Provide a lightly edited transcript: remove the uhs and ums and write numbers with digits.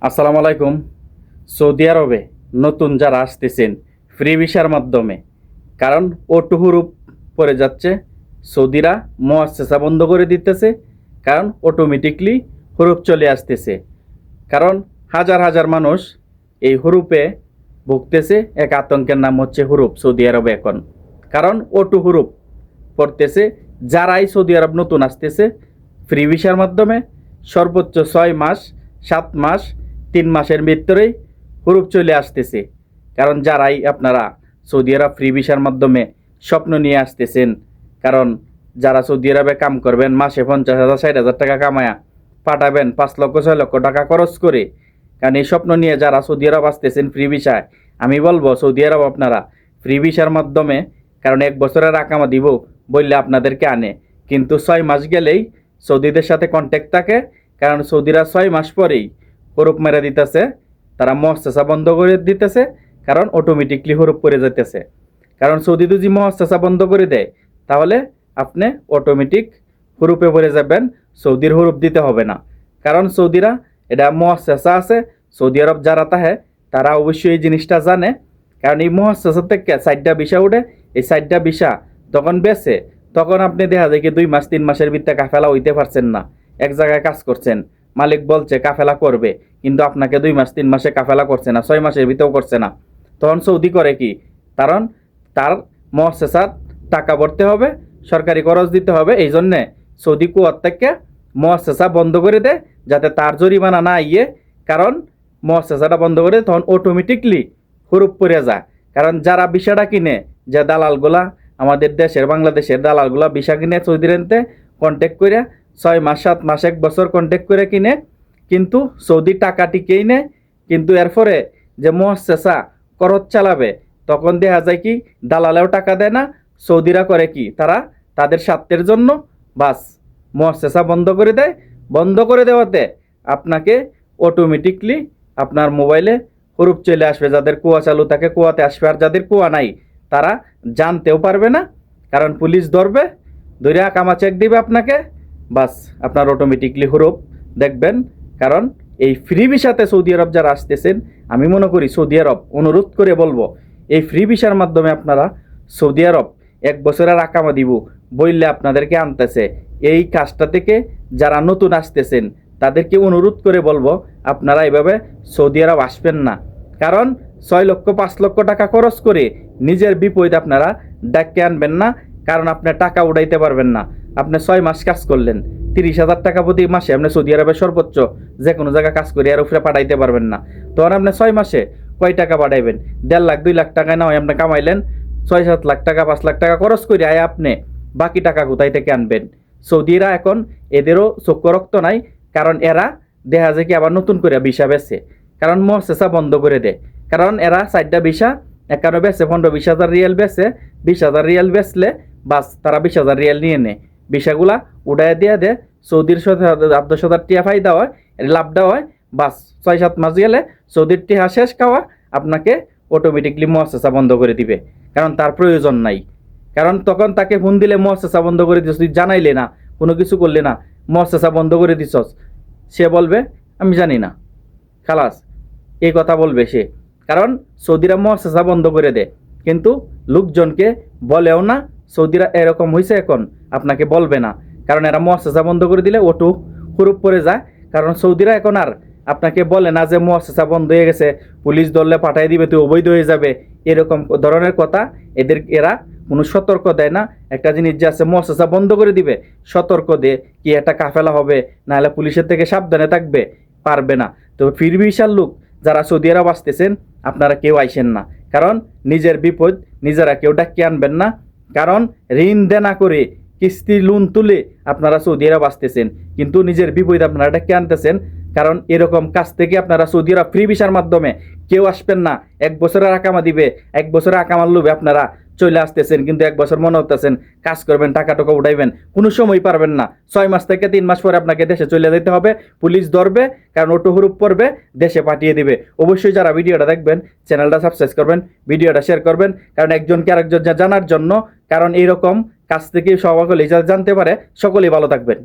আসসালামু আলাইকুম। সৌদি আরবে নতুন যারা আসতেছেন ফ্রি ভিসার মাধ্যমে, কারণ ওটু হুরুপ পড়ে যাচ্ছে, সৌদিরা মুআসসাসা বন্ধ করে দিতেছে, কারণ অটোমেটিকলি হুরুপ চলে আসতেছে। কারণ হাজার হাজার মানুষ এই হুরুপে ভুগতেছে। এক আতঙ্কের নাম হচ্ছে হুরুপ সৌদি আরবে এখন, কারণ ওটু হুরুপ পড়তেছে। যারাই সৌদি আরব নতুন আসতেছে ফ্রি ভিসার মাধ্যমে, সর্বোচ্চ 6 মাস, 7 মাস, 3 মাসের ভিতরেই হুরুপ চলে আসতেছে। কারণ যারাই আপনারা সৌদি আরব ফ্রি ভিসার মাধ্যমে স্বপ্ন নিয়ে আসতেছেন, কারণ যারা সৌদি আরবে কাম করবেন, মাসে 50,000 60,000 টাকা কামায়া পাঠাবেন 5 লক্ষ 6 লক্ষ টাকা খরচ করে, কারণ এই স্বপ্ন নিয়ে যারা সৌদি আরব আসতেছেন ফ্রি ভিসায়, আমি বলবো সৌদি আরব আপনারা ফ্রি ভিসার মাধ্যমে, কারণ 1 বছরের আকামা দিব বললে আপনাদেরকে আনে, কিন্তু 6 মাস গেলেই সৌদিদের সাথে কন্ট্যাক্ট থাকে। কারণ সৌদিরা 6 মাস পরেই হুরুপ মেরে দিতেছে, তারা মুআসসাসা বন্ধ করে দিতেছে, কারণ অটোমেটিকলি হুরুপ পড়ে যেতেছে। কারণ সৌদি যদি মুআসসাসা বন্ধ করে দেয়, তাহলে আপনি অটোমেটিক হুরুপে পড়ে যাবেন, সৌদির হুরুপ দিতে হবে না। কারণ সৌদিরা এটা মুআসসাসা আছে, সৌদি আরব যারা তাহে তারা অবশ্যই এই জিনিসটা জানে। কারণ এই মুআসসাসা থেকে 4টা ভিসা উঠে, এই 4টা ভিসা তখন বেছে, তখন আপনি দেখা যায় কি 2 মাস 3 মাসের ভিতরে কাফেলা হইতে পারছেন না। এক জায়গায় কাজ করছেন, মালিক বলছে কাফেলা করবে, কিন্তু আপনাকে 2 মাস 3 মাসে কাফেলা করছে না, 6 মাসের ভিতরেও করছে না। তখন সৌদি করে কি, কারণ তার মুআসসাসার টাকা ভরতে হবে, সরকারি খরচ দিতে হবে, এই জন্যে সৌদি কুয়ার থেকে মুআসসাসা বন্ধ করে দেয়, যাতে তার জরিমানা না ইয়ে। কারণ মুআসসাসাটা বন্ধ করে তখন অটোমেটিকলি হুরুপ পড়ে যায়। কারণ যারা ভিসাটা কিনে, যে দালালগুলা আমাদের দেশের বাংলাদেশের দালালগুলা ভিসা কিনে সৌদি রেনতে কন্ট্যাক্ট করে 6 মাস 7 মাস 1 বছর কন্ট্যাক্ট করে কিনে, কিন্তু সৌদি টাকা টিকেই নেয়। কিন্তু এরপরে যে মুআসসাসা খরচ চালাবে, তখন দেখা যায় কি দালালেও টাকা দেয় না। সৌদিরা করে কি, তারা তাদের স্বার্থের জন্য বাস মুআসসাসা বন্ধ করে দেয়। বন্ধ করে দেওয়াতে আপনাকে অটোমেটিকলি আপনার মোবাইলে হুরুপ চলে আসবে। যাদের কুয়া চালু থাকে কুয়াতে আসবে, আর যাদের কুয়া নাই তারা জানতেও পারবে না। কারণ পুলিশ ধরবে, ধরে কামা চেক দিবে আপনাকে, বাস আপনার অটোমেটিকলি হুরুপ দেখবেন। কারণ এই ফ্রি ভিসাতে সৌদি আরব যারা আসতেছেন, আমি মনে করি সৌদি আরব অনুরোধ করে বলবো, এই ফ্রি ভিসার মাধ্যমে আপনারা সৌদি আরব 1 বছরের আকামা দিব বললে আপনাদেরকে আনতেছে। এই কাজটা থেকে যারা নতুন আসতেছেন তাদেরকে অনুরোধ করে বলবো, আপনারা এভাবে সৌদি আরব আসবেন না। কারণ 6 লক্ষ 5 লক্ষ টাকা খরচ করে নিজের বিপদ আপনারা ডাকে আনবেন না। কারণ আপনি টাকা উঠাইতে পারবেন না। আপনি 6 মাস কাজ করলেন, 30,000 টাকা প্রতি মাসে আপনি সৌদি আরবে সর্বোচ্চ যে কোনো জায়গায় কাজ করে আর উপরে পাঠাইতে পারবেন না। তখন আপনি 6 মাসে কয় টাকা পাঠাইবেন? 1.5 লাখ 2 লাখ টাকায় না হয় আপনি কামাইলেন, 6-7 লাখ টাকা 5 লাখ টাকা খরচ করে আয় আপনি বাকি টাকা কোথায় থেকে আনবেন? সৌদিরা এখন এদেরও চক্ষু রক্ত নাই। কারণ এরা দেখা যায় কি আবার নতুন করে ভিসা বেচে, কারণ মুআসসাসা বন্ধ করে দেয়। কারণ এরা 4টা ভিসা একানো বেচে, 15-20 হাজার রিয়াল বেচে, 20,000 রিয়াল বেচলে বাস তারা 20,000 রিয়াল নিয়ে নেয়। ভিসাগুলা উড়াই দিয়ে দেয়, সৌদির 10,000 টিয়া ফায়দা হয়, লাভটা হয়। বাস 6-7 মাস গেলে সৌদির টিহা শেষ খাওয়া, আপনাকে অটোমেটিকলি মুআসসাসা বন্ধ করে দিবে। কারণ তার প্রয়োজন নাই। কারণ তখন তাকে ফোন দিলে মুআসসাসা বন্ধ করে দিস, তুই জানাইলে না, কোনো কিছু করলে না, মুআসসাসা বন্ধ করে দিছস, সে বলবে আমি জানি না, খালাস, এই কথা বলবে সে। কারণ সৌদিরা মুআসসাসা বন্ধ করে দেয়, কিন্তু লোকজনকে বলেও না। সৌদিরা এরকম হয়েছে এখন, আপনাকে বলবে না। কারণ এরা মুআসসাসা বন্ধ করে দিলে ওটু হুরুপ পড়ে যায়। কারণ সৌদিরা এখন আর আপনাকে বলে না যে মুআসসাসা বন্ধ হয়ে গেছে, পুলিশ ধরলে পাঠাই দিবে, তুই অবৈধ হয়ে যাবে, এরকম ধরনের কথা এরা কোনো সতর্ক দেয় না। একটা জিনিস যে আছে মুআসসাসা বন্ধ করে দিবে, সতর্ক দিয়ে কি একটা কাফেলা হবে, নাহলে পুলিশের থেকে সাবধানে থাকবে, পারবে না। তো ফ্রি ভিসার লোক যারা সৌদি আরব আসতেছেন, আপনারা কেউ আইসেন না। কারণ নিজের বিপদ নিজেরা কেউ ডাকিয়ে আনবেন না। কারণ ঋণ দেনা করে কিস্তি লোন তুলে আপনারা সৌদি আরব আসতেছেন, কিন্তু নিজের বিপদ আপনারা ডাকিয়ে আনতেছেন। কারণ এরকম কাজ থেকে আপনারা সৌদি আরব ফ্রি ভিসার মাধ্যমে কেউ আসবেন না। 1 বছরের আকামা দিবে, 1 বছরের আকামার লোভে আপনারা চলে আসতেছেন, কিন্তু 1 বছর মনে হতেছেন কাজ করবেন, টাকা টাকা উঠাইবেন, কোনো সময় পারবেন না। 6 মাস থেকে 3 মাস পরে আপনাকে দেশে চলে যেতে হবে, পুলিশ ধরবে, কারণ ওটো হুরুপ পড়বে, দেশে পাঠিয়ে দিবে। অবশ্যই যারা ভিডিওটা দেখবেন চ্যানেলটা সাবস্ক্রাইব করবেন, ভিডিওটা শেয়ার করবেন, কারণ একজনকে আরেকজন জানার জন্য। কারণ এইরকম কাজ থেকে সকলেই জানতে পারে, সকলেই ভালো থাকবেন।